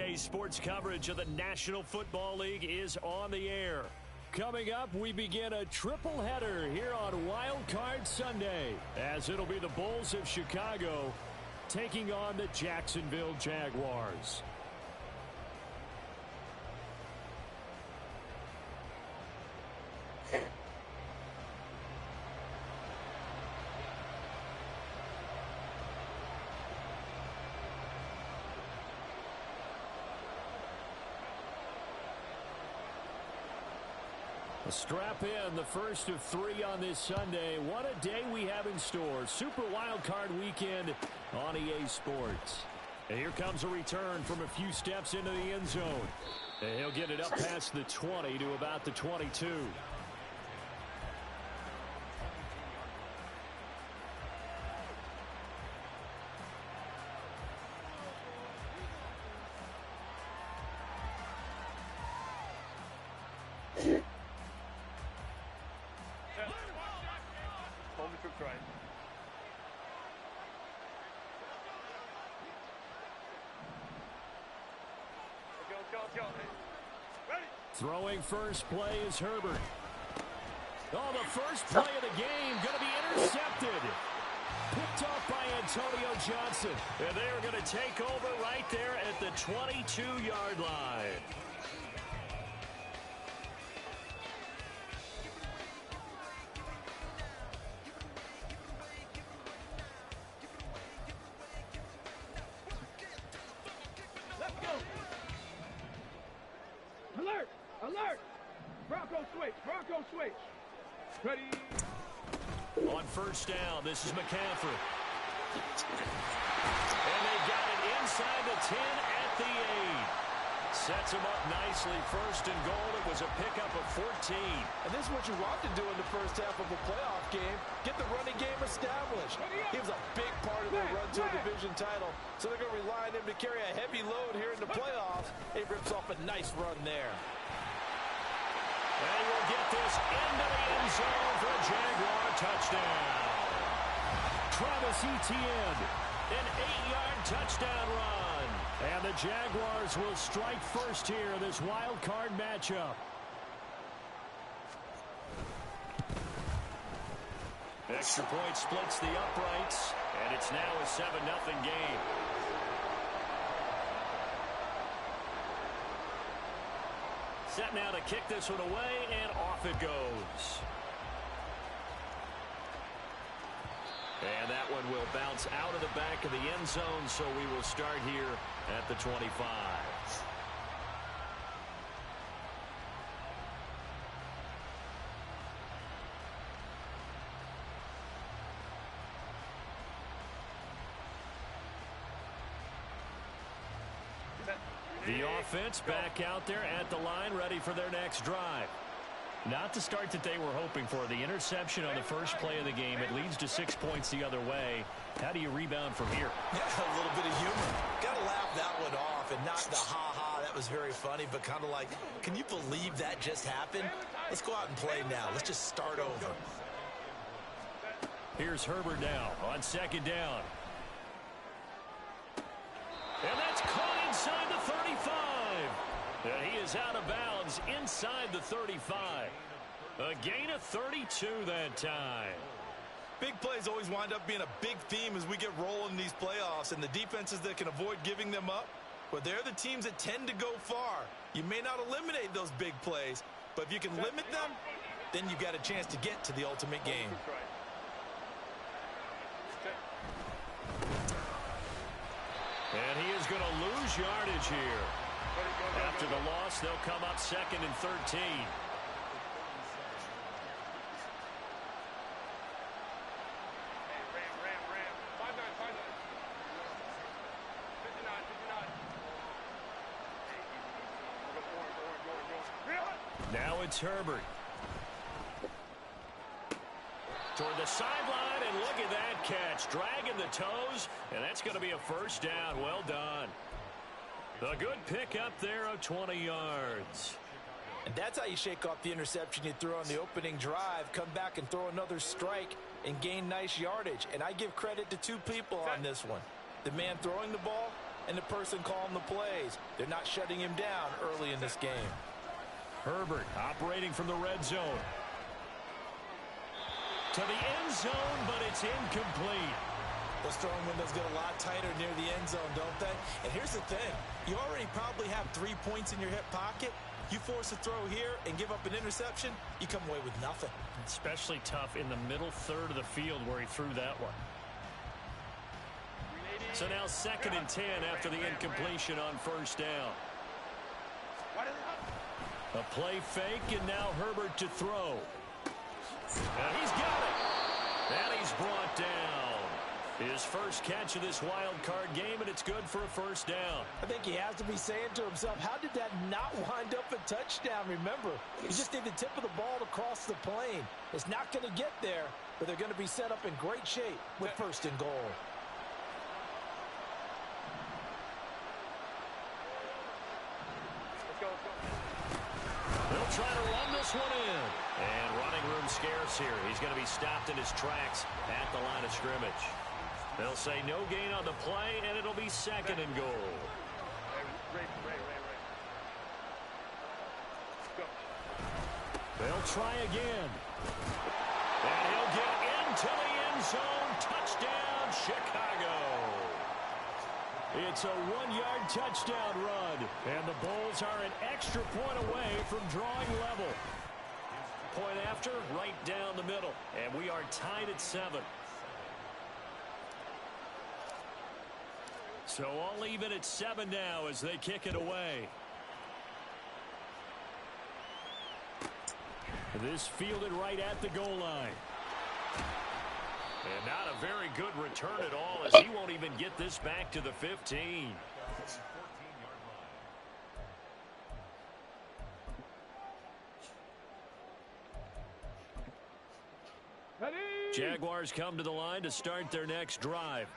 Today's sports coverage of the National Football League is on the air. Coming up, we begin a triple header here on Wildcard Sunday, as it'll be the Bulls of Chicago taking on the Jacksonville Jaguars. Strap in, the first of three on this Sunday. What a day we have in store. Super Wildcard Weekend on EA Sports. And here comes a return from a few steps into the end zone. And he'll get it up past the 20 to about the 22. Throwing first play is Herbert. Oh, the first play of the game going to be intercepted. Picked off by Antonio Johnson. And they are going to take over right there at the 22-yard line. Ready. On first down, this is McCaffrey. And they got it inside the 10 at the 8. Sets him up nicely. First and goal. It was a pickup of 14. And this is what you want to do in the first half of a playoff game. Get the running game established. He was a big part of their run to a division title. So they're going to rely on him to carry a heavy load here in the playoffs. He rips off a nice run there. And we'll get this into the end zone for a Jaguar touchdown. Travis Etienne, an 8-yard touchdown run. And the Jaguars will strike first here in this wild card matchup. Extra point splits the uprights, and it's now a 7-0 game. Set now to kick this one away, and off it goes. And that one will bounce out of the back of the end zone, so we will start here at the 25. The offense back out there at the line, ready for their next drive. Not the start that they were hoping for. The interception on the first play of the game. It leads to 6 points the other way. How do you rebound from here? Yeah, a little bit of humor. Got to laugh that one off, and not the ha-ha, that was very funny, but kind of like, can you believe that just happened? Let's go out and play now. Let's just start over. Here's Herbert now on second down. And that's caught inside the 35. And he is out of bounds inside the 35. A gain of 32 that time. Big plays always wind up being a big theme as we get rolling in these playoffs, and the defenses that can avoid giving them up, well, they're the teams that tend to go far. You may not eliminate those big plays, but if you can limit them, then you've got a chance to get to the ultimate game. And he is going to lose yardage here. After the loss, they'll come up second and 13. Now it's Herbert. Toward the sideline, and look at that catch. Dragging the toes, and that's going to be a first down. Well done. A good pickup there of 20 yards. And that's how you shake off the interception you threw on the opening drive. Come back and throw another strike and gain nice yardage. And I give credit to two people on this one. The man throwing the ball and the person calling the plays. They're not shutting him down early in this game. Herbert operating from the red zone. To the end zone, but it's incomplete. Those throwing windows get a lot tighter near the end zone, don't they? And here's the thing. You already probably have 3 points in your hip pocket. You force a throw here and give up an interception, you come away with nothing. Especially tough in the middle third of the field where he threw that one. So now 2nd and 10 after the incompletion on first down. A play fake, and now Herbert to throw. And he's got it. And he's brought down. His first catch of this wild card game, and it's good for a first down. I think he has to be saying to himself, how did that not wind up a touchdown? Remember, you just need the tip of the ball to cross the plane. It's not going to get there, but they're going to be set up in great shape with 1st and goal. They'll try to run this one in. And running room scarce here. He's going to be stopped in his tracks at the line of scrimmage. They'll say no gain on the play, and it'll be 2nd and goal. They'll try again. And he'll get into the end zone. Touchdown, Chicago. It's a 1-yard touchdown run. And the Bulls are an extra point away from drawing level. Point after, right down the middle. And we are tied at 7. So all even at 7 now as they kick it away. This fielded right at the goal line. And not a very good return at all as he won't even get this back to the 15. Jaguars come to the line to start their next drive.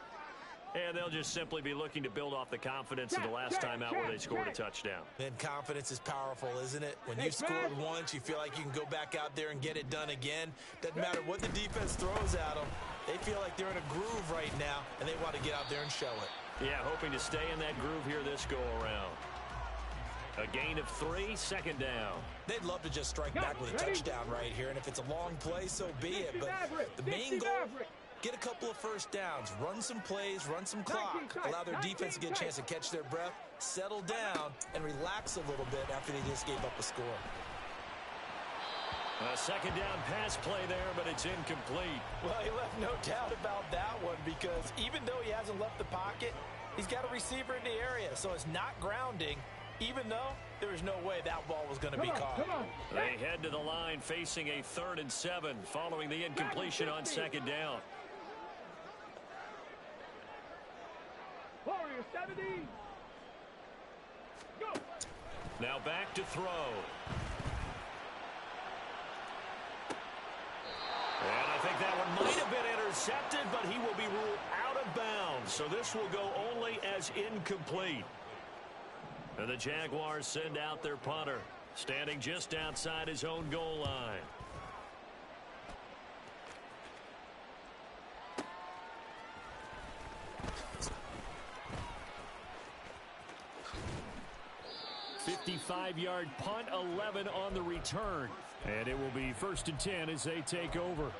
And they'll just simply be looking to build off the confidence of the last time out where they scored a touchdown. And confidence is powerful, isn't it? When you've scored once, you feel like you can go back out there and get it done again. Doesn't matter what the defense throws at them. They feel like they're in a groove right now, and they want to get out there and show it. Yeah, hoping to stay in that groove here this go-around. A gain of 3, 2nd down. They'd love to just strike back with a touchdown right here, and if it's a long play, so be it. But the main goal, get a couple of first downs, run some plays, run some clock, allow their defense to get a chance to catch their breath, settle down, and relax a little bit after they just gave up a score. A 2nd down pass play there, but it's incomplete. Well, he left no doubt about that one because even though he hasn't left the pocket, he's got a receiver in the area, so it's not grounding, even though there was no way that ball was going to be caught. They head to the line facing a 3rd and 7 following the incompletion on 2nd down. Warrior 70. Go. Now back to throw. And I think that one might have been intercepted, but he will be ruled out of bounds. So this will go only as incomplete. And the Jaguars send out their punter, standing just outside his own goal line. "55-yard punt, 11 on the return. And it will be 1st and 10 as they take over.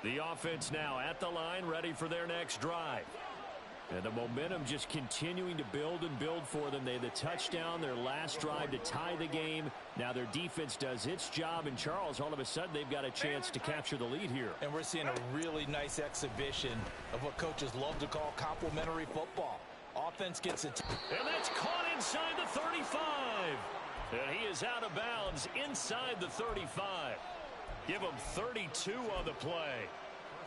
The offense now at the line, ready for their next drive. And the momentum just continuing to build and build for them. They had the touchdown, their last drive to tie the game. Now their defense does its job. And Charles, all of a sudden, they've got a chance to capture the lead here. And we're seeing a really nice exhibition of what coaches love to call complementary football. Offense gets it. And that's caught inside the 35. And he is out of bounds inside the 35. Give him 32 on the play.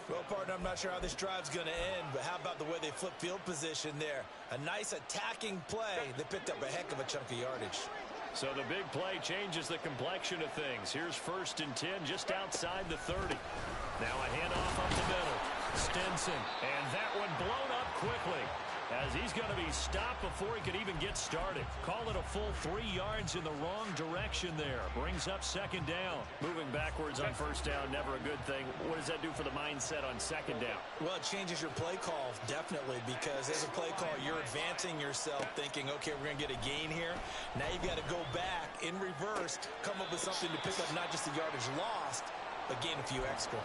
Well, partner, I'm not sure how this drive's going to end, but how about the way they flip field position there? A nice attacking play. They picked up a heck of a chunk of yardage. So the big play changes the complexion of things. Here's 1st and 10 just outside the 30. Now a handoff up the middle. Stinson. And that one blown up quickly. as he's going to be stopped before he could even get started. Call it a full 3 yards in the wrong direction there. Brings up second down. Moving backwards on first down, never a good thing. What does that do for the mindset on second down? Well, it changes your play call, definitely, because as a play call, you're advancing yourself thinking, okay, we're going to get a gain here. Now you've got to go back in reverse, come up with something to pick up not just the yardage lost, but gain a few extra.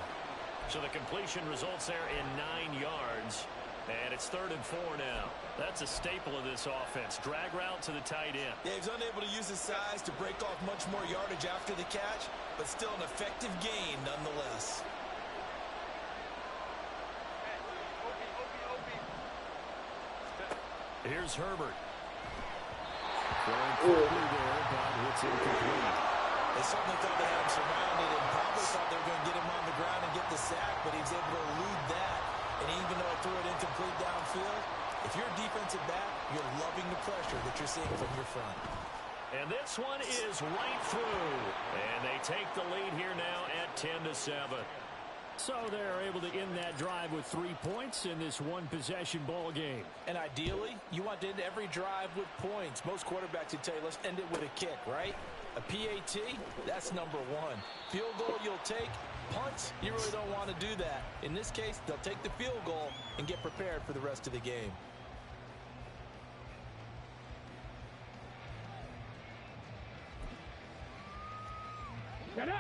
So the completion results there in 9 yards. And it's 3rd and 4 now. That's a staple of this offense. Drag route to the tight end. Yeah, he's unable to use his size to break off much more yardage after the catch, but still an effective gain nonetheless. Here's Herbert. Going quickly there, but it's incomplete. They certainly thought they had him surrounded and probably thought they were going to get him on the ground and get the sack, but he was able to elude that. And even though I threw it incomplete downfield, if you're a defensive back, you're loving the pressure that you're seeing from your front. And this one is right through. And they take the lead here now at 10-7. So they're able to end that drive with 3 points in this one-possession ball game. And ideally, you want to end every drive with points. Most quarterbacks would tell you, let's end it with a kick, right? A PAT, that's number 1. Field goal you'll take. Punts, you really don't want to do that. In this case, they'll take the field goal and get prepared for the rest of the game.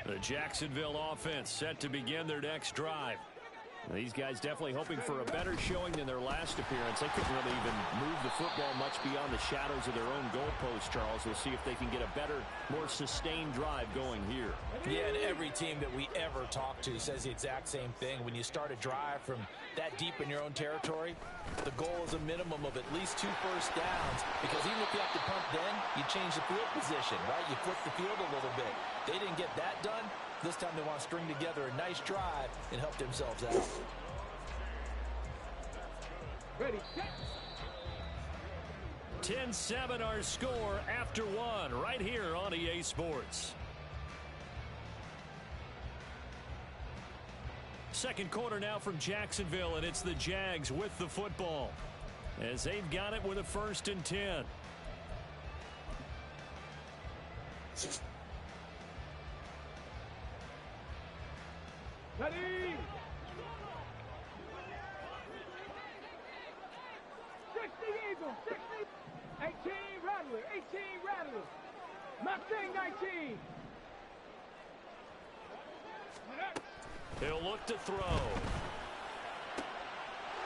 The Jacksonville offense set to begin their next drive. These guys definitely hoping for a better showing than their last appearance. They couldn't really even move the football much beyond the shadows of their own goalpost, Charles. We'll see if they can get a better, more sustained drive going here. Yeah, and every team that we ever talk to says the exact same thing. When you start a drive from that deep in your own territory, the goal is a minimum of at least 2 first downs, because even if you have to punt then, you change the field position, right? You flip the field a little bit. They didn't get that done. This time they want to string together a nice drive and help themselves out. Ready, 10-7 our score after 1 right here on EA Sports. Second quarter now from Jacksonville, and it's the Jags with the football as they've got it with a 1st and 10. ready. 60 Eagles, 60. 18 Rattler, 18 Rattler. Mustang 19. He'll look to throw.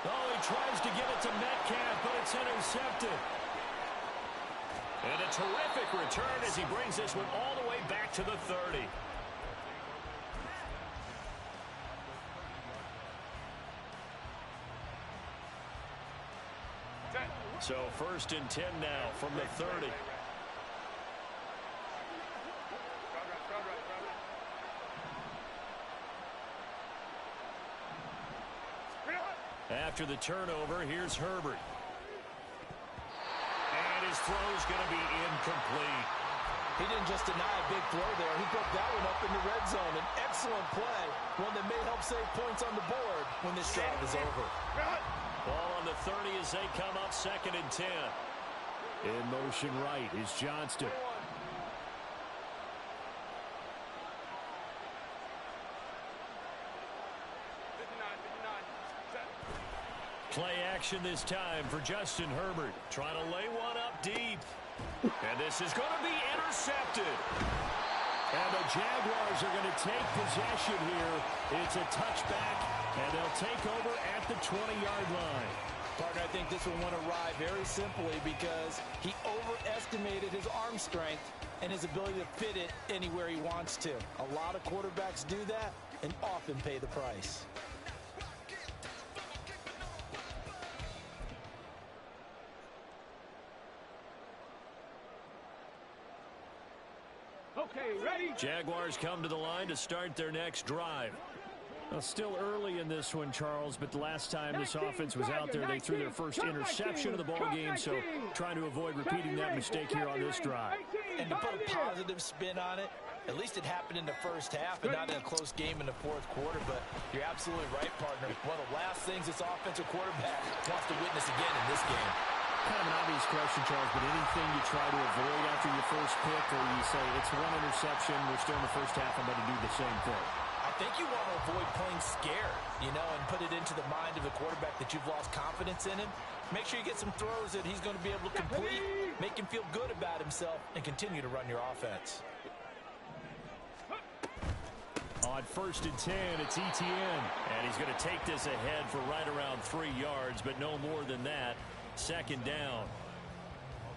Oh, he tries to get it to Metcalf, but it's intercepted. And a terrific return as he brings this one all the way back to the 30. So 1st and 10 now from the 30. After the turnover, here's Herbert. And his throw's going to be incomplete. He didn't just deny a big throw there. He broke that one up in the red zone. An excellent play, one that may help save points on the board when this drive is over. Ball on the 30 as they come up 2nd and 10. In motion right is Johnston. Play action this time for Justin Herbert. Trying to lay one up deep. And this is going to be intercepted. And the Jaguars are going to take possession here. It's a touchback, and they'll take over at the 20-yard line. Partner, I think this will want to ride very simply because he overestimated his arm strength and his ability to fit it anywhere he wants to. A lot of quarterbacks do that and often pay the price. Okay, ready. Jaguars come to the line to start their next drive. Well, still early in this one, Charles, but the last time this offense was out there, they threw their first interception of the ball game, so trying to avoid repeating that mistake here on this drive. And to put a positive spin on it, At least it happened in the first half and not in a close game in the fourth quarter. But you're absolutely right, partner. One of the last things this offensive quarterback wants to witness again in this game. Kind of an obvious question, Charles, but anything you try to avoid after your first pick, or you say it's one interception, we're still in the first half, I'm going to do the same thing? I think you want to avoid playing scared, and put it into the mind of the quarterback that you've lost confidence in him. Make sure you get some throws that he's going to be able to complete, make him feel good about himself, and continue to run your offense. On 1st and 10, it's Etienne. And he's going to take this ahead for right around 3 yards, but no more than that. 2nd down.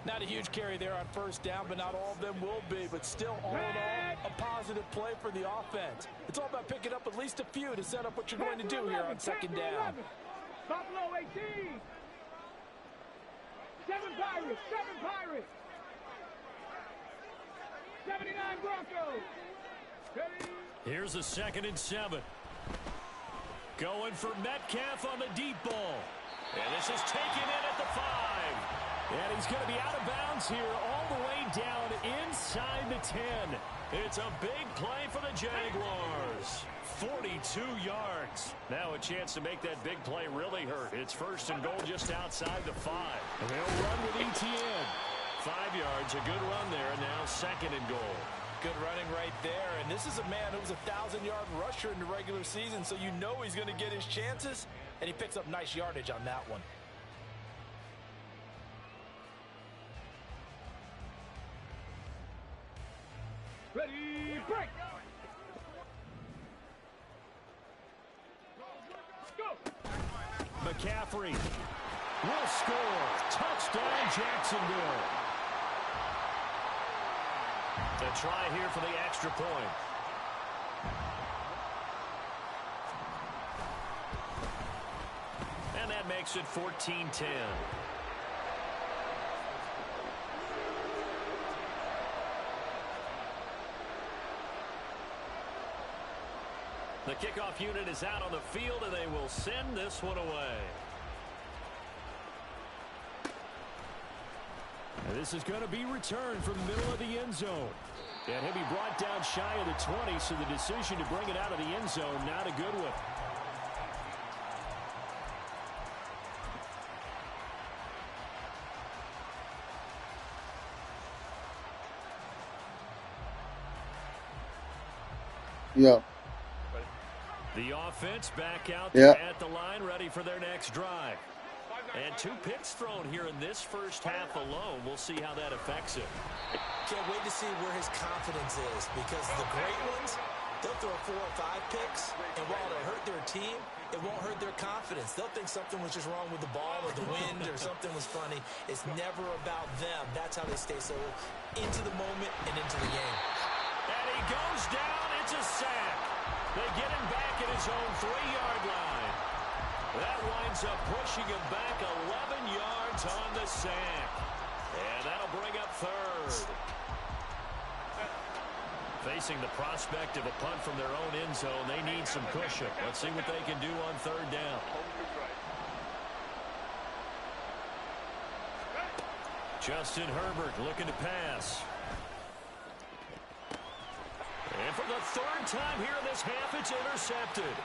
Not a huge carry there on 1st down, but not all of them will be. But still, all in all, a positive play for the offense. It's all about picking up at least a few to set up what you're going to do here on 2nd down. Buffalo 18. 7 Pirates. 7 Pirates. 79 Broncos. Here's a 2nd and 7. Going for Metcalf on the deep ball. And this is taken in at the 5. And he's going to be out of bounds here all the way down inside the 10. It's a big play for the Jaguars. 42 yards. Now a chance to make that big play really hurt. It's 1st and goal just outside the 5. And they'll run with Etienne. 5 yards, a good run there. Now 2nd and goal. Good running right there. And this is a man who was a 1,000-yard rusher in the regular season, so you know he's going to get his chances, and he picks up nice yardage on that one. Ready, break. Go. McCaffrey will score. Touchdown, Jacksonville. The try here for the extra point. And that makes it 14-10. The kickoff unit is out on the field, and they will send this one away. And this is going to be returned from the middle of the end zone. And he'll be brought down shy of the 20, so the decision to bring it out of the end zone, not a good one. Yeah. The offense back out Yeah. at the line, ready for their next drive. And 2 picks thrown here in this first half alone. We'll see how that affects him. Can't wait to see where his confidence is, because the great ones, they'll throw 4 or 5 picks, and while it hurt their team, it won't hurt their confidence. They'll think something was just wrong with the ball or the wind or something was funny. It's never about them. That's how they stay so into the moment and into the game. And he goes down. It's a sack. They get him back at his own 3-yard line. That winds up pushing him back 11 yards on the sack. And that'll bring up 3rd. Facing the prospect of a punt from their own end zone, they need some cushion. Let's see what they can do on 3rd down. Justin Herbert looking to pass. And for the 3rd time here in this half, it's intercepted.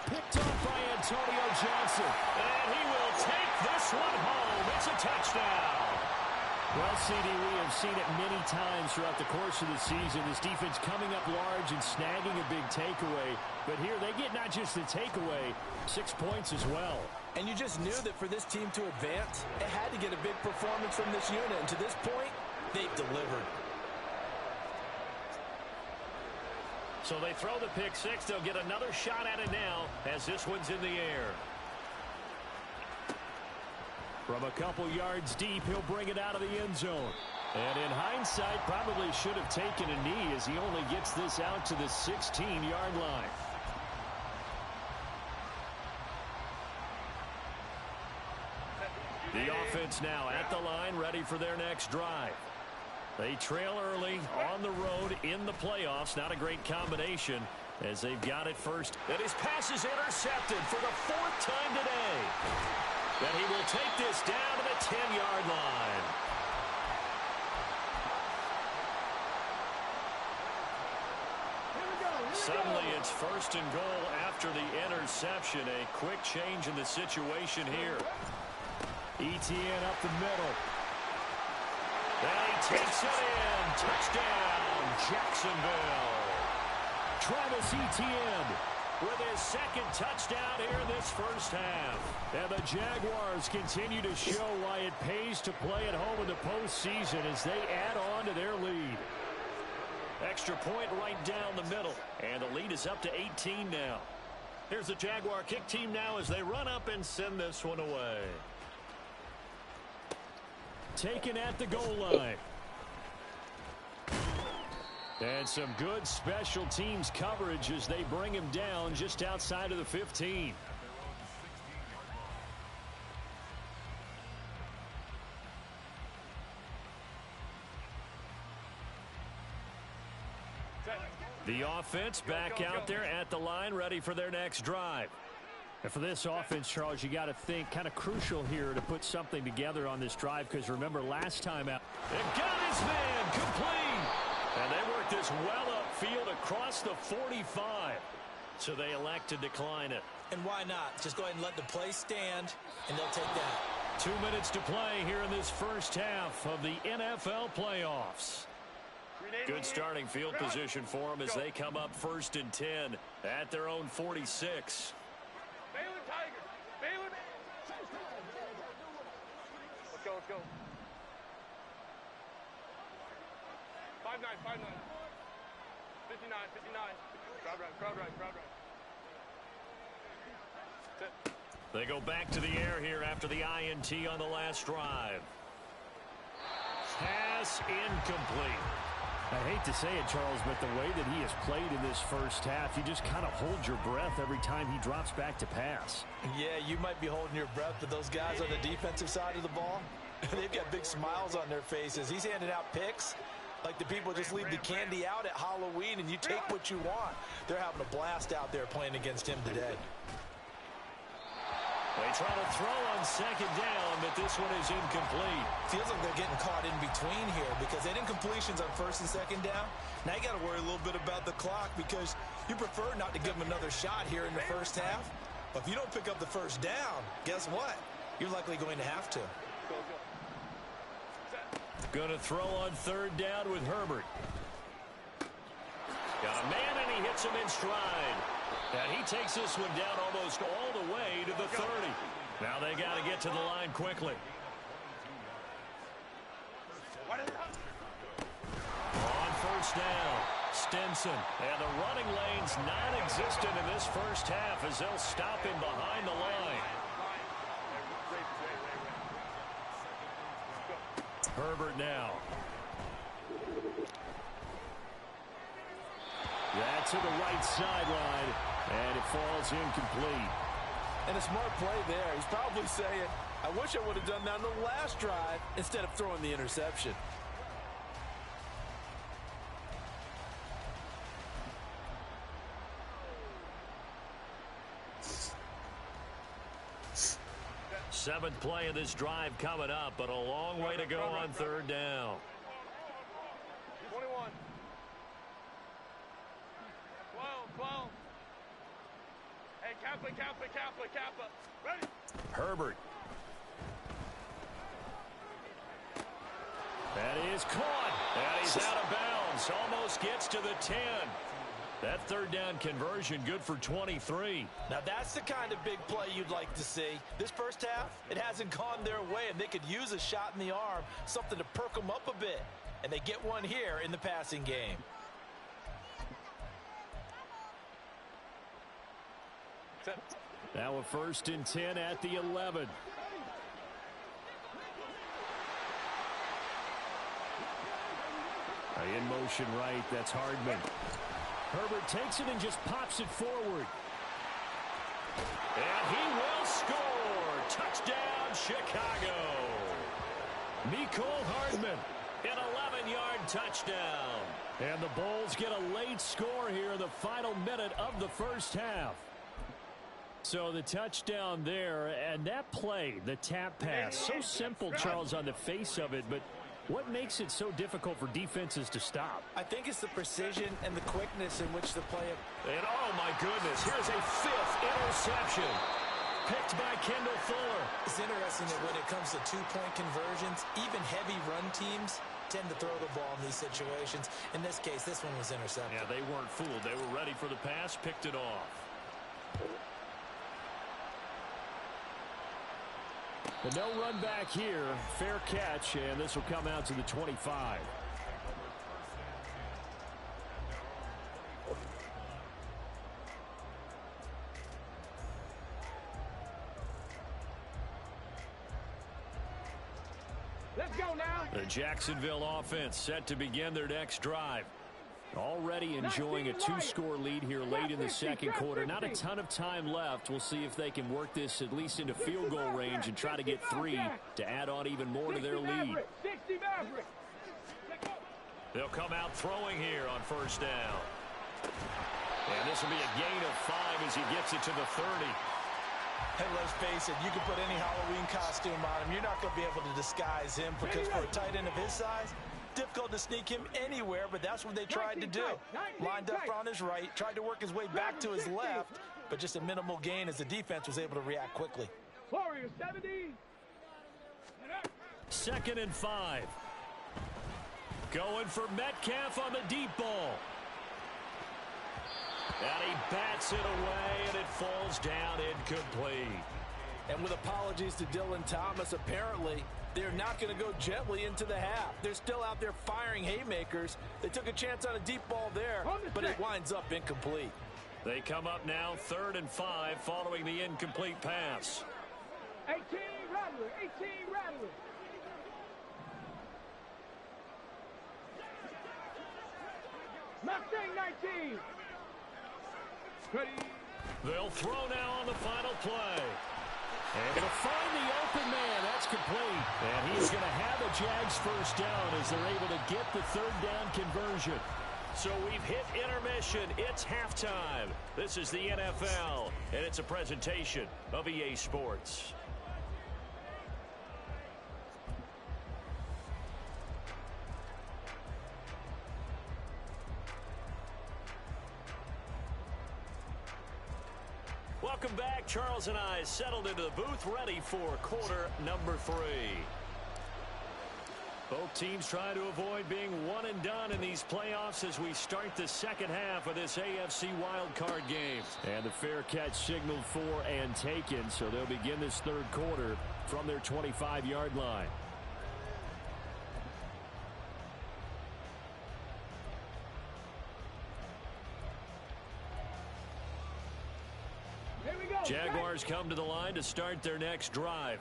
Picked off by Antonio Johnson. And he will take this one home. It's a touchdown. Well, CD, we have seen it many times throughout the course of the season. This defense coming up large and snagging a big takeaway. But here they get not just the takeaway, 6 points as well. And you just knew that for this team to advance, it had to get a big performance from this unit. And to this point, they've delivered. So they throw the pick 6. They'll get another shot at it now as this one's in the air. From a couple yards deep, he'll bring it out of the end zone. And in hindsight, probably should have taken a knee as he only gets this out to the 16-yard line. The offense now at the line, ready for their next drive. They trail early on the road in the playoffs. Not a great combination as they've got it first. And his pass is intercepted for the 4th time today. And he will take this down to the 10-yard line. Suddenly it's first and goal after the interception. A quick change in the situation here. ETN up the middle. And he takes it in. Touchdown, Jacksonville. Travis Etienne with his second touchdown here in this first half. And the Jaguars continue to show why it pays to play at home in the postseason as they add on to their lead. Extra point right down the middle. And the lead is up to 18 now. Here's the Jaguar kick team now as they run up and send this one away. Taken at the goal line. And some good special teams coverage as they bring him down just outside of the 15. The offense back out there at the line, ready for their next drive. And for this offense, Charles, you got to think kind of crucial here to put something together on this drive, because remember last time out, it got his man complete. And they worked this well upfield across the 45. So they elect to decline it. And why not? Just go ahead and let the play stand, and they'll take that. 2 minutes to play here in this first half of the NFL playoffs. Good starting field position for them as they come up 1st and 10 at their own 46. Baylor Tigers. Baylor. Let's go, let's go. 5-9, 5-9. 59, 59. Crowd right, crowd right, crowd right. Sit. They go back to the air here after the INT on the last drive. Pass incomplete. I hate to say it, Charles, but the way that he has played in this first half, you just kind of hold your breath every time he drops back to pass. Yeah, you might be holding your breath, but those guys on the defensive side of the ball, they've got big smiles on their faces. He's handing out picks like the people just leave the candy out at Halloween and you take what you want. They're having a blast out there playing against him today. They try to throw on second down, but this one is incomplete. Feels like they're getting caught in between here because they didn't completions on 1st and 2nd down. Now you got to worry a little bit about the clock because you prefer not to give them another shot here in the first half. But if you don't pick up the first down, guess what? You're likely going to have to. Going to throw on 3rd down with Herbert. Got a man and he hits him in stride. And he takes this one down almost all the way to the 30. Now they got to get to the line quickly. On 1st down, Stinson. And the running lane's non-existent in this first half as they'll stop him behind the line. Herbert now. That's to the right sideline, and it falls incomplete. And a smart play there. He's probably saying, I wish I would have done that on the last drive instead of throwing the interception. Seventh play of this drive coming up, but a long way to go on 3rd down. 21. 12. Hey, Kappa. Ready? Herbert. That is caught. And he's out of bounds. Almost gets to the 10. That 3rd down conversion good for 23. Now that's the kind of big play you'd like to see. This first half, it hasn't gone their way, and they could use a shot in the arm, something to perk them up a bit. And they get one here in the passing game. Now a 1st and 10 at the 11. In motion right, that's Hardman. Herbert takes it and just pops it forward. And he will score. Touchdown, Chicago. Mecole Hardman, an 11-yard touchdown. And the Bulls get a late score here in the final minute of the first half. So the touchdown there, and that play, the tap pass, so simple, Charles, on the face of it, but What makes it so difficult for defenses to stop? I think it's the precision and the quickness in which the play. And oh my goodness, here's a 5th interception. Picked by Kendall Fuller. It's interesting that when it comes to two-point conversions, even heavy run teams tend to throw the ball in these situations. In this case, this one was intercepted. Yeah, they weren't fooled. They were ready for the pass, picked it off. But no run back here. Fair catch, and this will come out to the 25. Let's go now. The Jacksonville offense set to begin their next drive. Already enjoying a 2-score lead here late in the second quarter. Not a ton of time left. We'll see if they can work this at least into field goal range and try to get 3 to add on even more to their lead. They'll come out throwing here on first down. And this will be a gain of 5 as he gets it to the 30. Hey, let's face it, you can put any Halloween costume on him. You're not going to be able to disguise him because for a tight end of his size, difficult to sneak him anywhere, but that's what they tried to do. Lined up on his right, tried to work his way back to his left, but just a minimal gain as the defense was able to react quickly. Warriors 70. 2nd and 5. Going for Metcalf on the deep ball. And he bats it away, and it falls down incomplete. And with apologies to Dylan Thomas, apparently they're not going to go gently into the half. They're still out there firing haymakers. They took a chance on a deep ball there, but it winds up incomplete. They come up now 3rd and 5 following the incomplete pass. 18 Rattler, 18 Rattler. Mustang 19. Ready. They'll throw now on the final play. And to find the open man, that's complete. And he's going to have a Jags first down as they're able to get the 3rd down conversion. So we've hit intermission. It's halftime. This is the NFL, and it's a presentation of EA Sports. Welcome back. Charles and I settled into the booth, ready for quarter number 3. Both teams trying to avoid being one and done in these playoffs as we start the second half of this AFC Wildcard game. And the fair catch signaled for and taken, so they'll begin this 3rd quarter from their 25-yard line. Jaguars come to the line to start their next drive.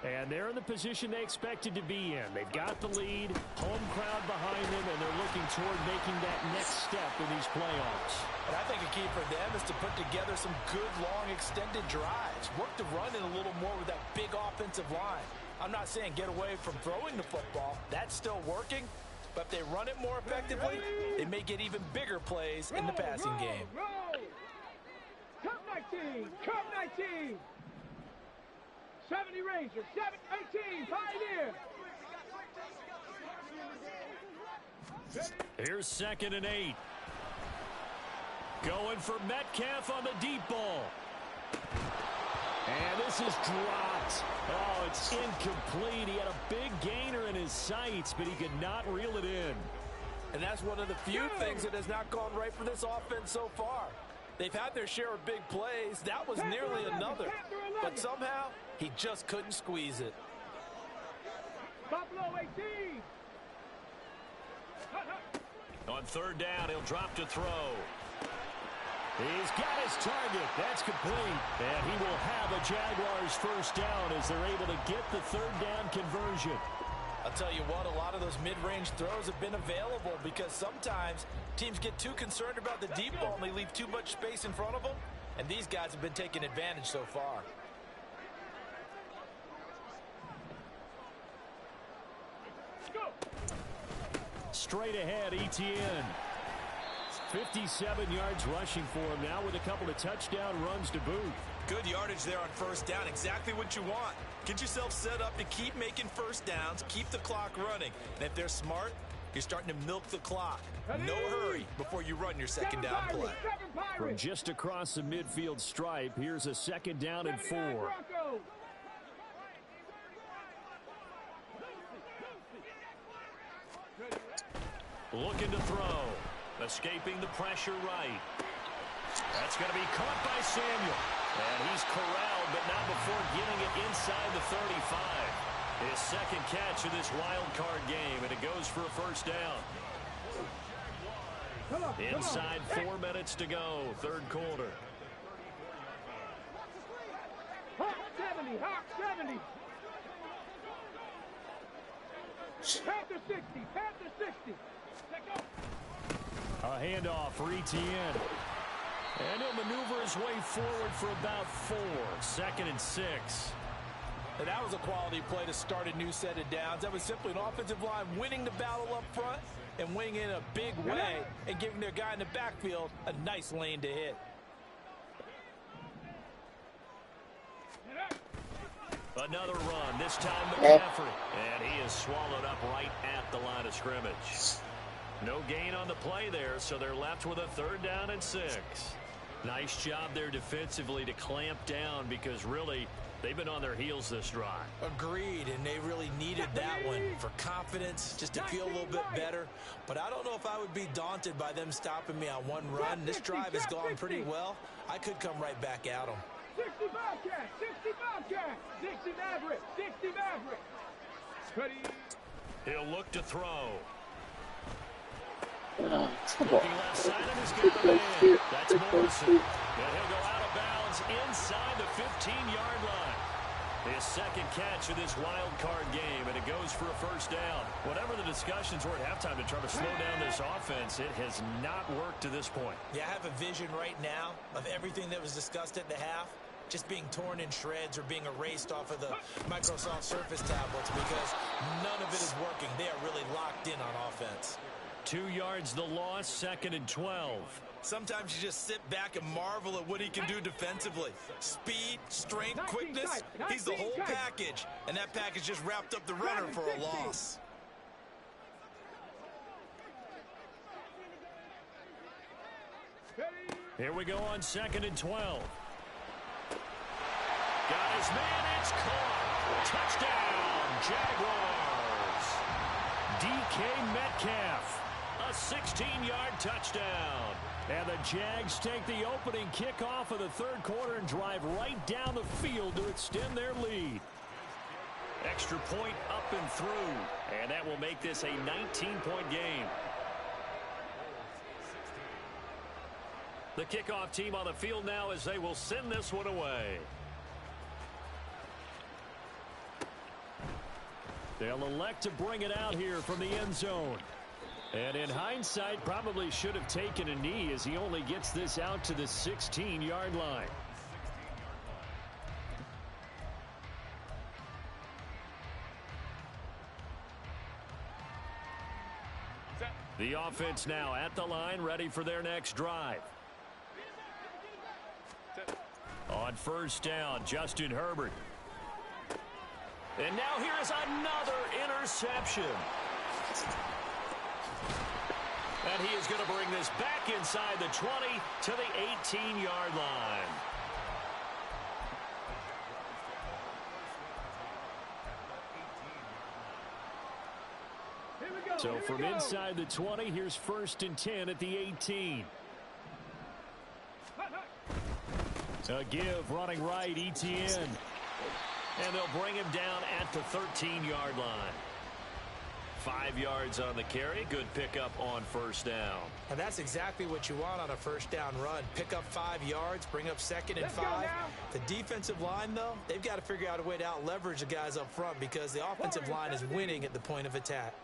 And they're in the position they expected to be in. They've got the lead, home crowd behind them, and they're looking toward making that next step in these playoffs. And I think a key for them is to put together some good, long, extended drives. Work the run in a little more with that big offensive line. I'm not saying get away from throwing the football. That's still working. But if they run it more effectively, they may get even bigger plays in the passing game. Cup 19, Cup 19. 70 Rangers, 18, Pioneer. Here's 2nd and 8. Going for Metcalf on the deep ball. And this is dropped. Oh, it's incomplete. He had a big gainer in his sights, but he could not reel it in. And that's one of the few things that has not gone right for this offense so far. They've had their share of big plays. That was nearly another. But somehow, he just couldn't squeeze it. Buffalo 18. On 3rd down, he'll drop to throw. He's got his target. That's complete. And he will have a Jaguars first down as they're able to get the 3rd down conversion. I'll tell you what, a lot of those mid-range throws have been available because sometimes teams get too concerned about the deep ball and they leave too much space in front of them. And these guys have been taking advantage so far. Straight ahead, Etienne. 57 yards rushing for him now with a couple of touchdown runs to boot. Good yardage there on first down. Exactly what you want. Get yourself set up to keep making first downs, keep the clock running. And if they're smart, you're starting to milk the clock. No hurry before you run your second down play. From just across the midfield stripe, here's a second down and 4. Looking to throw. Escaping the pressure right. That's going to be caught by Samuel. And he's corralled, but not before getting it inside the 35. His second catch of this wild card game, and it goes for a first down. Inside 4 minutes to go, third quarter. Hawk 70, Hawk 70. Panther 60, Panther 60. A handoff for Etienne. And he'll maneuver his way forward for about 4. Second and 6. And that was a quality play to start a new set of downs. That was simply an offensive line winning the battle up front and winning in a big way and giving their guy in the backfield a nice lane to hit. Another run, this time McCaffrey. And he is swallowed up right at the line of scrimmage. No gain on the play there, so they're left with a third down and 6. Nice job there defensively to clamp down because really they've been on their heels this drive. Agreed, and they really needed that one for confidence, just to feel a little bit better. But I don't know if I would be daunted by them stopping me on one run. This drive has gone pretty well. I could come right back at them. 60 Bobcat, 60 Bobcat, 60 Maverick, 60 Maverick. He'll look to throw. Come Looking left side of his man. That's Morrison. And he'll go out of bounds inside the 15-yard line. His second catch of this wild card game, and it goes for a first down. Whatever the discussions were at halftime to try to slow down this offense, it has not worked to this point. Yeah, I have a vision right now of everything that was discussed at the half just being torn in shreds or being erased off of the Microsoft Surface tablets because none of it is working. They are really locked in on offense. 2 yards the loss, second and 12. Sometimes you just sit back and marvel at what he can do defensively. Speed, strength, quickness, he's the whole package. And that package just wrapped up the runner for a loss. Here we go on second and 12. Got his man, it's caught. Touchdown, Jaguars. DK Metcalf. A 16-yard touchdown. And the Jags take the opening kickoff of the third quarter and drive right down the field to extend their lead. Extra point up and through. And that will make this a 19-point game. The kickoff team on the field now as they will send this one away. They'll elect to bring it out here from the end zone. And in hindsight, probably should have taken a knee as he only gets this out to the 16-yard line. The offense now at the line, ready for their next drive. On first down, Justin Herbert. And now here is another interception. And he is going to bring this back inside the 20 to the 18-yard line. So from inside the 20, here's first and 10 at the 18. A give running right, Etienne. And they'll bring him down at the 13-yard line. 5 yards on the carry. Good pickup on first down. And that's exactly what you want on a first down run. Pick up 5 yards, bring up second and 5. The defensive line, though, they've got to figure out a way to out-leverage the guys up front because the offensive line is winning at the point of attack.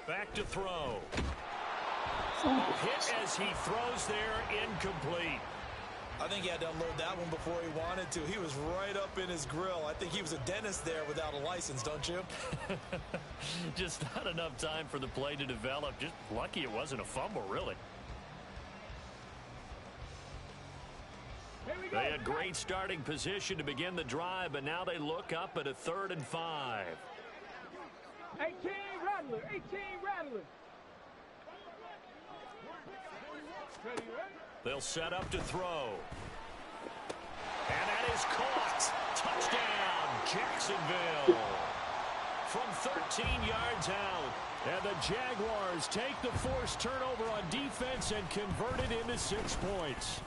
Back to throw. Hit as he throws there, incomplete. I think he had to unload that one before he wanted to. He was right up in his grill. I think he was a dentist there without a license, don't you? Just not enough time for the play to develop. Just lucky it wasn't a fumble, really. They had great starting position to begin the drive, but now they look up at a 3rd and 5. 18 Rattler, 18 Rattler. They'll set up to throw. And that is caught. Touchdown, Jacksonville. From 13 yards out. And the Jaguars take the forced turnover on defense and convert it into 6 points.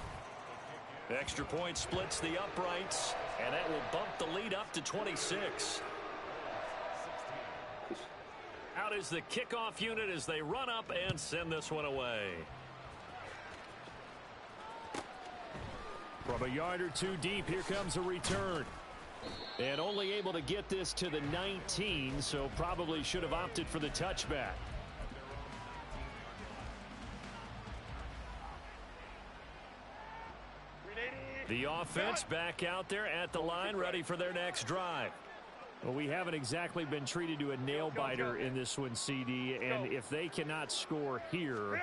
Extra point splits the uprights, and that will bump the lead up to 26. Out is the kickoff unit as they run up and send this one away. From a yard or two deep, here comes a return. And only able to get this to the 19, so probably should have opted for the touchback. The offense back out there at the line, ready for their next drive. Well, we haven't exactly been treated to a nail-biter in this one, CD, and if they cannot score here,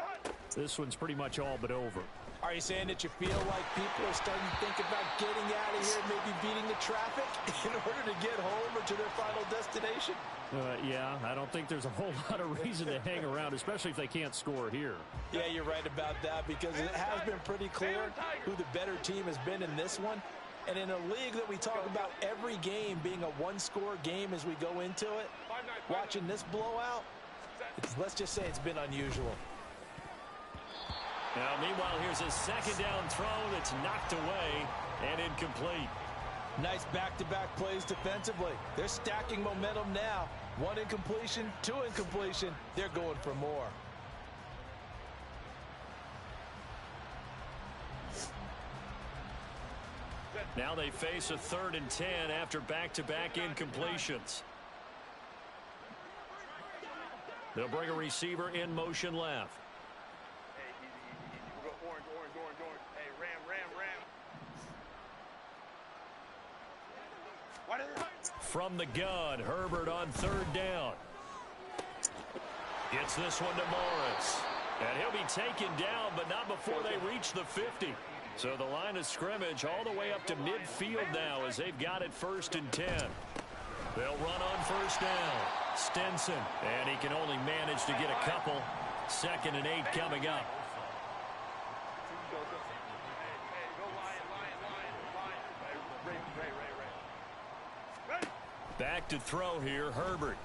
this one's pretty much all but over. Are you saying that you feel like people are starting to think about getting out of here, maybe beating the traffic in order to get home or to their final destination? Yeah, I don't think there's a whole lot of reason to hang around, especially if they can't score here. Yeah, you're right about that because it has been pretty clear who the better team has been in this one. And in a league that we talk about every game being a one-score game as we go into it, watching this blowout, let's just say it's been unusual. Now, meanwhile, here's a second down throw that's knocked away and incomplete. Nice back-to-back plays defensively. They're stacking momentum now. 1 incompletion, 2 incompletion. They're going for more. Now they face a 3rd and 10 after back-to-back incompletions. They'll bring a receiver in motion left. We'll go orange. Hey, ram. From the gun, Herbert on 3rd down. Gets this one to Morris. And he'll be taken down, but not before they reach the 50. So the line of scrimmage all the way up to midfield now as they've got it 1st and 10. They'll run on 1st down. Stenson, and he can only manage to get a couple. 2nd and 8 coming up. Back to throw here, Herbert.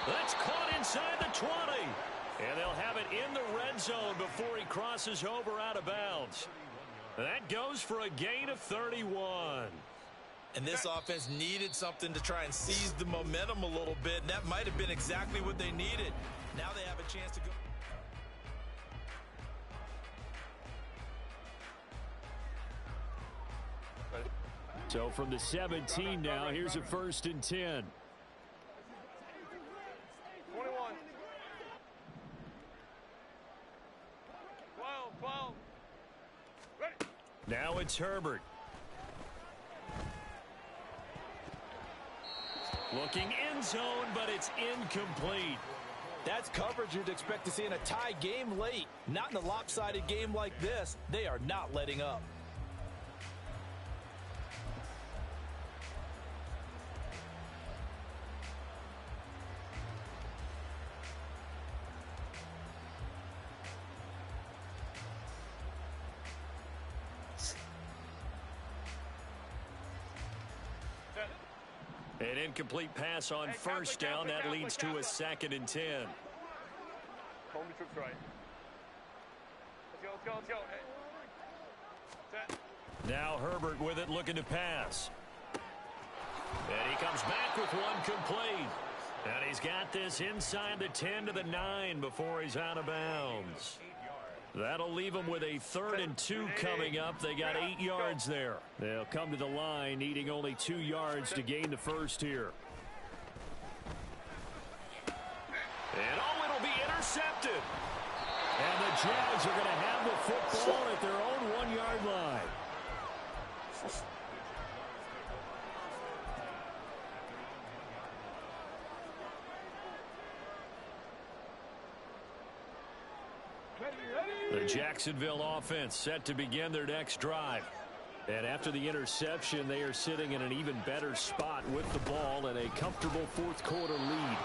That's caught inside the 20. And they'll have it in the red zone before he crosses over out of bounds. That goes for a gain of 31. And this offense needed something to try and seize the momentum a little bit, and that might have been exactly what they needed. Now they have a chance to go. So from the 17 now, here's a 1st and 10. 21. 12. Ready. Now it's Herbert. Looking end zone, but it's incomplete. That's coverage you'd expect to see in a tie game late. Not in a lopsided game like this. They are not letting up. An incomplete pass on 1st down. That leads to a 2nd and 10. Home the troops right. Let's go. Hey. Set. Now Herbert with it, looking to pass. And he comes back with one complete. And he's got this inside the 10 to the 9 before he's out of bounds. That'll leave them with a 3rd and 2 coming up. They got 8 yards there. They'll come to the line, needing only 2 yards to gain the 1st here. And it'll be intercepted. And the Jags are going to have the football at their own 1-yard line. The Jacksonville offense set to begin their next drive. And after the interception, they are sitting in an even better spot with the ball and a comfortable fourth-quarter lead.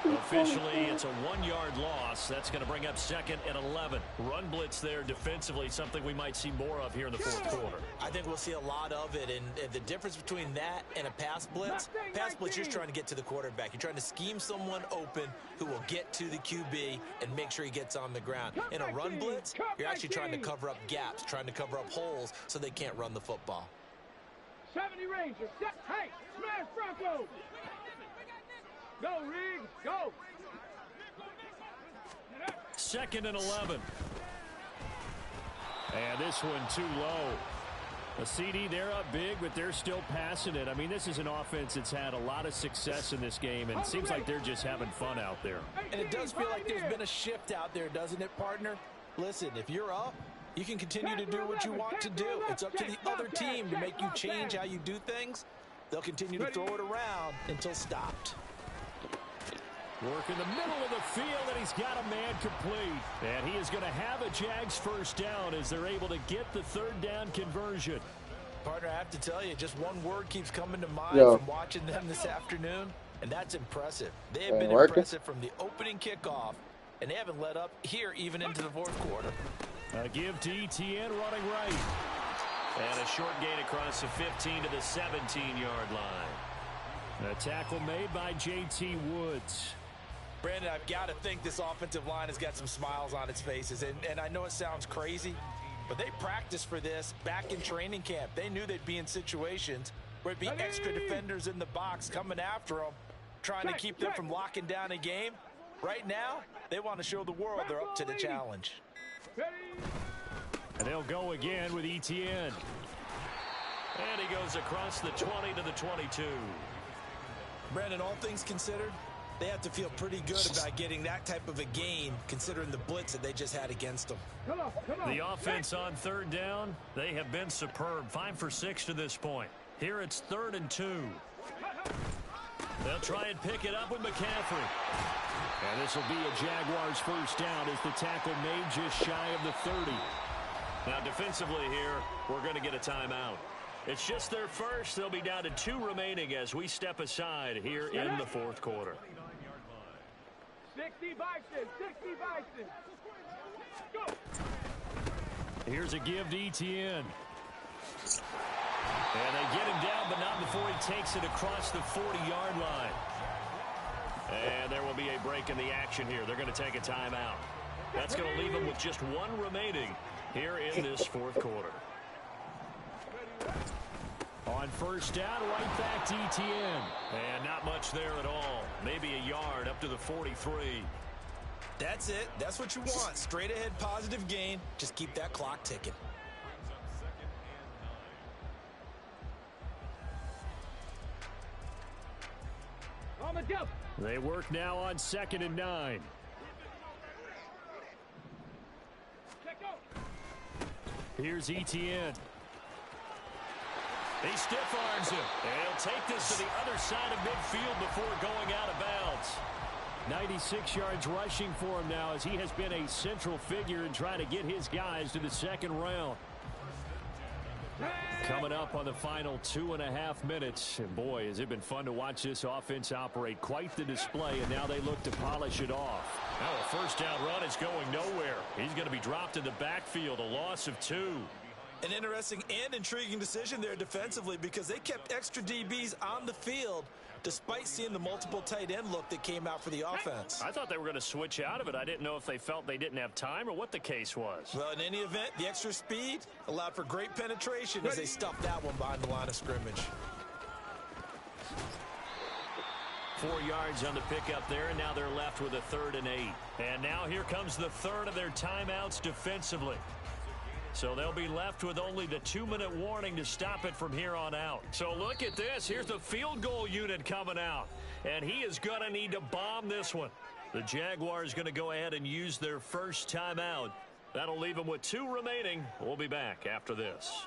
Officially, it's a 1-yard loss. That's going to bring up 2nd and 11. Run blitz there defensively, something we might see more of here in the fourth quarter. I think we'll see a lot of it, and the difference between that and a pass blitz, you're trying to get to the quarterback. You're trying to scheme someone open who will get to the QB and make sure he gets on the ground. In a run blitz, you're actually trying to cover up gaps, trying to cover up holes so they can't run the football. 70 Rangers, hey, smash Bronco! Go, Riggs, go! 2nd and 11. And this one too low. A CD, they're up big, but they're still passing it. I mean, this is an offense that's had a lot of success in this game, and it seems like they're just having fun out there. And it does feel like there's been a shift out there, doesn't it, partner? Listen, if you're up, you can continue to do what you want to do. It's up to the other team to make you change how you do things. They'll continue to throw it around until stopped. Work in the middle of the field, and he's got a man complete. And he is going to have a Jags first down as they're able to get the 3rd down conversion. Partner, I have to tell you, just one word keeps coming to mind from watching them this afternoon, and that's impressive. They have been impressive from the opening kickoff, and they haven't let up here even into the fourth quarter. A give to ETN running right. And a short gain across the 15 to the 17-yard line. A tackle made by J.T. Woods. Brandon, I've got to think this offensive line has got some smiles on its faces. And I know it sounds crazy, but they practiced for this back in training camp. They knew they'd be in situations where it'd be extra defenders in the box coming after them, trying to keep them from locking down a game. Right now, they want to show the world they're up to the challenge. And they'll go again with ETN. And he goes across the 20 to the 22. Brandon, all things considered, they have to feel pretty good about getting that type of a gain, considering the blitz that they just had against them. The offense on 3rd down, they have been superb. 5 for 6 to this point. Here it's 3rd and 2. They'll try and pick it up with McCaffrey. And this will be a Jaguars first down as the tackle made just shy of the 30. Now defensively here, we're going to get a timeout. It's just their first. They'll be down to 2 remaining as we step aside here in the fourth quarter. 60 Bison, 60 Bison. Go. Here's a give to ETN. And they get him down, but not before he takes it across the 40-yard line. And there will be a break in the action here. They're going to take a timeout. That's going to leave them with just 1 remaining here in this fourth quarter. On first down, right back to ETN. And not much there at all. Maybe a yard up to the 43. That's it. That's what you want. Straight ahead positive gain. Just keep that clock ticking. On the jump. They work now on 2nd and 9. Here's ETN. He stiff arms him. And he'll take this to the other side of midfield before going out of bounds. 96 yards rushing for him now as he has been a central figure in trying to get his guys to the 2nd round. Coming up on the final 2.5 minutes. And boy, has it been fun to watch this offense operate. Quite the display, and now they look to polish it off. Now a first down run is going nowhere. He's going to be dropped in the backfield, a loss of 2. An interesting and intriguing decision there defensively because they kept extra DBs on the field despite seeing the multiple tight end look that came out for the offense. I thought they were going to switch out of it. I didn't know if they felt they didn't have time or what the case was. Well, in any event, the extra speed allowed for great penetration as they stuffed that one behind the line of scrimmage. 4 yards on the pickup there, and now they're left with a 3rd and 8. And now here comes the 3rd of their timeouts defensively. So they'll be left with only the 2-minute warning to stop it from here on out. So look at this. Here's the field goal unit coming out. And he is going to need to bomb this one. The Jaguars going to go ahead and use their first timeout. That'll leave them with 2 remaining. We'll be back after this.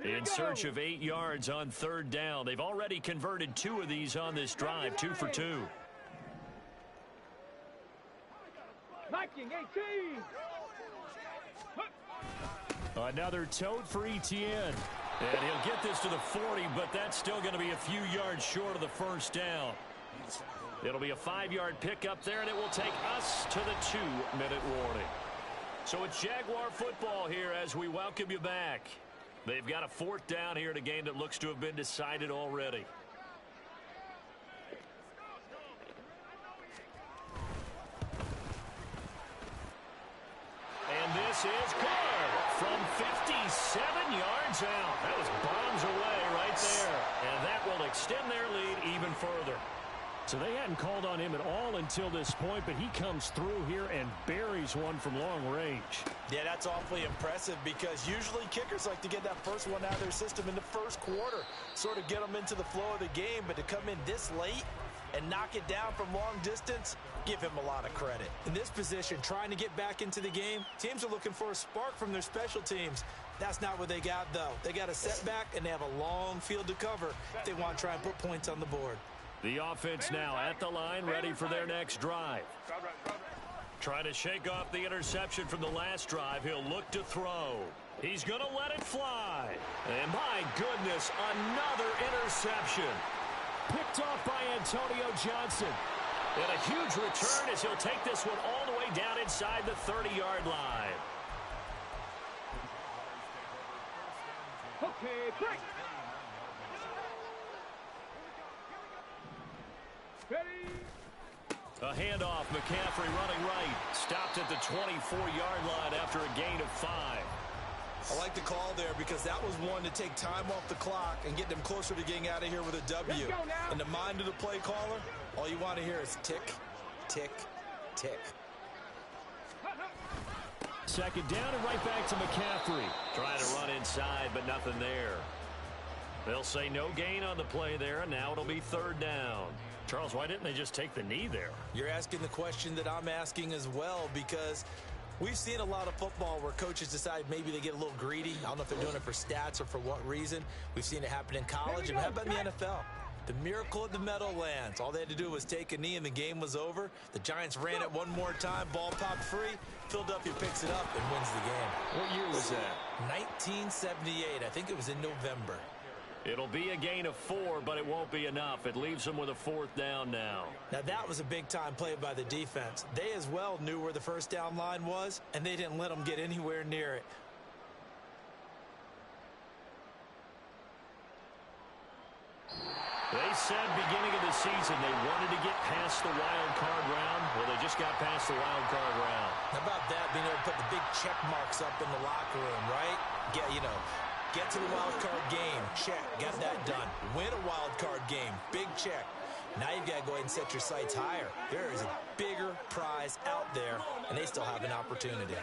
In search of 8 yards on 3rd down. They've already converted 2 of these on this drive, 2 for 2. Another tote for Etienne. And he'll get this to the 40, but that's still going to be a few yards short of the first down. It'll be a 5-yard pickup there, and it will take us to the 2-minute warning. So it's Jaguar football here as we welcome you back. They've got a 4th down here in a game that looks to have been decided already. And this is good from 57 yards out. That was bombs away right there. And that will extend their lead even further. So they hadn't called on him at all until this point, but he comes through here and buries one from long range. Yeah, that's awfully impressive because usually kickers like to get that first one out of their system in the first quarter, sort of get them into the flow of the game, but to come in this late and knock it down from long distance, give him a lot of credit. In this position, trying to get back into the game, teams are looking for a spark from their special teams. That's not what they got, though. They got a setback, and they have a long field to cover if they want to try and put points on the board. The offense now at the line, ready for their next drive. Trying to shake off the interception from the last drive. He'll look to throw. He's going to let it fly. And my goodness, another interception. Picked off by Antonio Johnson. And a huge return as he'll take this one all the way down inside the 30-yard line. Okay, break. Ready. A handoff, McCaffrey running right. Stopped at the 24-yard line after a gain of 5. I like the call there because that was one to take time off the clock and get them closer to getting out of here with a W. In the mind of the play caller, all you want to hear is tick, tick, tick. 2nd down and right back to McCaffrey. Trying to run inside, but nothing there. They'll say no gain on the play there, and now it'll be 3rd down. Charles, why didn't they just take the knee there? You're asking the question that I'm asking as well, because we've seen a lot of football where coaches decide maybe they get a little greedy. I don't know if they're doing it for stats or for what reason. We've seen it happen in college, and how about in the NFL? The miracle of the Meadowlands. All they had to do was take a knee, and the game was over. The Giants ran it one more time. Ball popped free. Philadelphia picks it up and wins the game. What year was that? 1978. I think it was in November. It'll be a gain of 4, but it won't be enough. It leaves them with a 4th down now. Now, that was a big-time play by the defense. They as well knew where the first down line was, and they didn't let them get anywhere near it. They said beginning of the season they wanted to get past the wild card round. Well, they just got past the wild card round. How about that, being able to put the big check marks up in the locker room, right? Get to the wild card game. Check. Got that done. Win a wild card game. Big check. Now you've got to go ahead and set your sights higher. There is a bigger prize out there, and they still have an opportunity.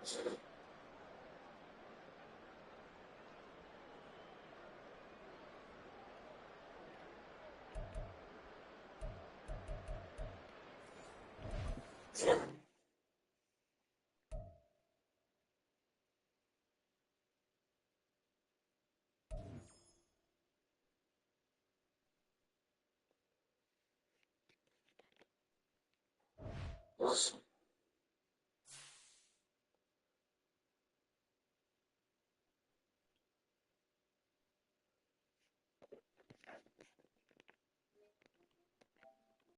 Yes.